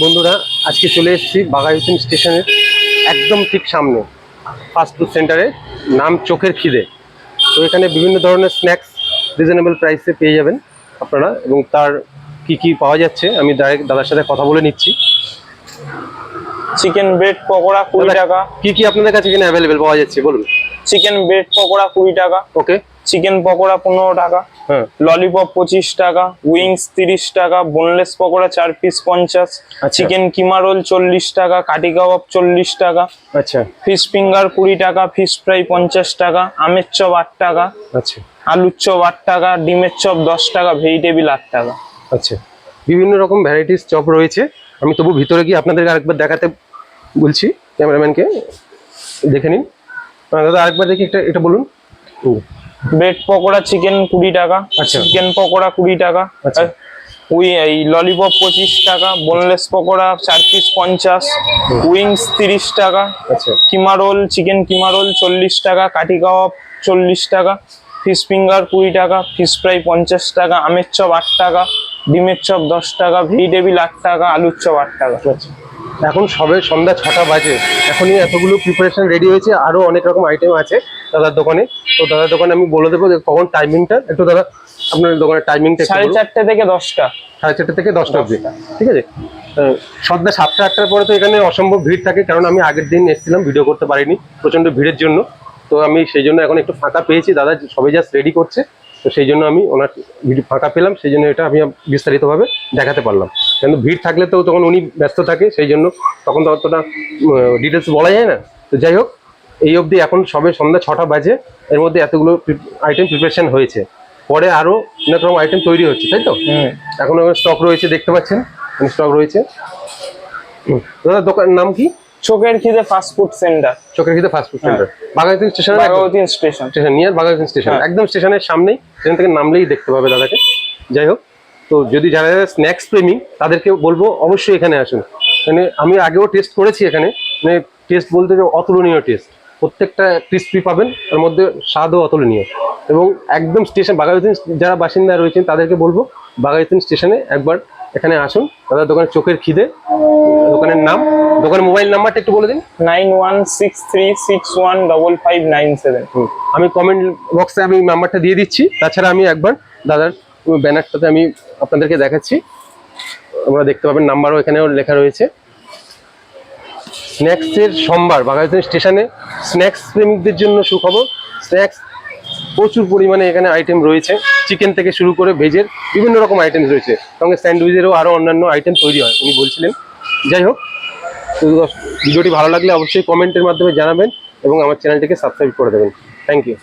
বন্ধুরা, আজকে চলে এসেছি বাঘাযতীন স্টেশনের একদম ঠিক সামনে ফাস্ট ফুড সেন্টারে, নাম চোখের খিদে। তো এখানে বিভিন্ন ধরনের স্ন্যাক্স রিজনেবল প্রাইসে পেয়ে যাবেন আপনারা, এবং তার কি কি পাওয়া যাচ্ছে আমি ডাইরেক্ট দাদার সাথে কথা বলে নিচ্ছি। চিকেন ব্রেড পকোড়া 20 টাকা। কি কি আপনাদের কাছে এখানে অ্যাভেলেবেল পাওয়া যাচ্ছে বলুন? চিকেন ব্রেড পকোড়া 20 টাকা। ওকে। চিকেন পকোড়া 15 টাকা। হ্যাঁ। ললিপপ 25 টাকা। উইংস 30 টাকা। Boneless pakora 4 piece 50। চিকেন কিমা রোল 40 টাকা। কাঠি কাবাব 40 টাকা। আচ্ছা। ফিশ ফিঙ্গার 20 টাকা। ফিশ ফ্রাই 50 টাকা। আমের চপ 8 টাকা। আচ্ছা। আলুর চপ 8 টাকা। ডিমের চপ 10 টাকা। ভেজিটেবিল 8 টাকা। আচ্ছা, বিভিন্ন রকম ভ্যারাইটিস চপ রয়েছে। আমি তবু ভিতরে গিয়ে আপনাদেরকে আরেকবার দেখাতে বলছি, ক্যামেরাম্যানকে দেখে নিন। দাদা আরেকবার দেখি, এটা বলুন। ব্রেড পকোড়া চিকেন 20 টাকা। আচ্ছা। চিকেন পকোড়া 20 টাকা। আচ্ছা। এই ললিপপ 25 টাকা। Boneless pakora 4 piece 50। উইংস 30 টাকা। আচ্ছা। কিমা রোল চিকেন কিমা রোল 40 টাকা। কাঠি কাবাব 40 টাকা। ফিশ ফিঙ্গার 20 টাকা। ফিশ ফ্রাই 50 টাকা। আমের চপ 8 টাকা। ডিমের চপ 10 টাকা। ভেজিটেবিল 8 টাকা। আলুর চপ 8 টাকা। আচ্ছা, এখন সবে সন্ধ্যা 6টা বাজে, এখনই এতগুলো প্রিপারেশন রেডি হয়েছে। আরো অনেক রকম আইটেম আছে দাদার দোকানে। তো দাদার দোকানে আমি বলে দেবো কখন টাইমিংটা একটু। দাদা আপনার দোকানের টাইমিংটা 4:30 থেকে 10টা। 4:30 থেকে 10টা অবধি, ঠিক আছে? সন্ধ্যা 7টা 8টার পরে তো এখানে অসম্ভব ভিড় থাকে, কারণ আমি আগের দিন এসেছিলাম, ভিডিও করতে পারিনি প্রচন্ড ভিড়ের জন্য। তো আমি সেই জন্য এখন একটু ফাঁকা পেয়েছি, দাদা সবাই জাস্ট রেডি করছে, তো সেই জন্য আমি ওনার ভিডিও ফাঁকা পেলাম, সেই জন্য এটা আমি বিস্তারিতভাবে দেখাতে পারলাম। কিন্তু ভিড় থাকলে তো তখন উনি ব্যস্ত থাকে, সেই জন্য তখন তো অতটা ডিটেলস বলা যায় না। তো যাই হোক, এই অবধি এখন সবে সন্ধ্যা 6টা বাজে, এর মধ্যে এতগুলো আইটেম প্রিপারেশন হয়েছে। পরে আরো অনেক রকম আইটেম তৈরি হচ্ছে, তাই তো? এখন স্টক রয়েছে, দেখতে পাচ্ছেন স্টক রয়েছে। দাদা দোকানের নাম কি? চোখের খিদে ফাস্ট ফুড সেন্টার। চোখের খিদে fast food centre, Baghajatin station. Baghajatin station near Baghajatin station, একদম স্টেশনের সামনেই। সেখান থেকে নামলেই দেখতে পাবে দাদাকে। যাই হোক, তো যদি যারা যারা স্ন্যাক্স প্রেমী তাদেরকে বলবো অবশ্যই এখানে আসুন। মানে আমি আগেও টেস্ট করেছি এখানে, মানে টেস্ট বলতে যে অতুলনীয় টেস্ট। প্রত্যেকটা ক্রিস্পি পাবেন, তার মধ্যে স্বাদও অতুলনীয়। এবং একদম স্টেশন বাঘাযতীন যারা বাসিন্দা রয়েছেন তাদেরকে বলবো বাঘাযতীন স্টেশনে একবার এখানে আসুন। দাদার দোকানে চোখের খিদে, দোকানের নাম, দোকানের মোবাইল নাম্বারটা একটু বলে দিন। 9163615597। আমি কমেন্ট বক্সে আমি নাম্বারটা দিয়ে দিচ্ছি। তাছাড়া আমি একবার দাদার ব্যানারটাতে আমি আপনাদেরকে দেখাচ্ছি, আমরা দেখতে পাবেন, নাম্বারও এখানেও লেখা রয়েছে। স্ন্যাক্সের সম্ভার বাঘাযতীন স্টেশনে, স্ন্যাক্স প্রেমিকদের জন্য সুখবর। স্ন্যাক্স প্রচুর পরিমাণে এখানে আইটেম রয়েছে, চিকেন থেকে শুরু করে ভেজের বিভিন্ন রকম আইটেম রয়েছে, সঙ্গে স্যান্ডউইচেরও আরও অন্যান্য আইটেম তৈরি হয় উনি বলছিলেন। যাই হোক, ভিডিওটি ভালো লাগলে অবশ্যই কমেন্টের মাধ্যমে জানাবেন এবং আমার চ্যানেলটিকে সাবস্ক্রাইব করে দেবেন। Thank you.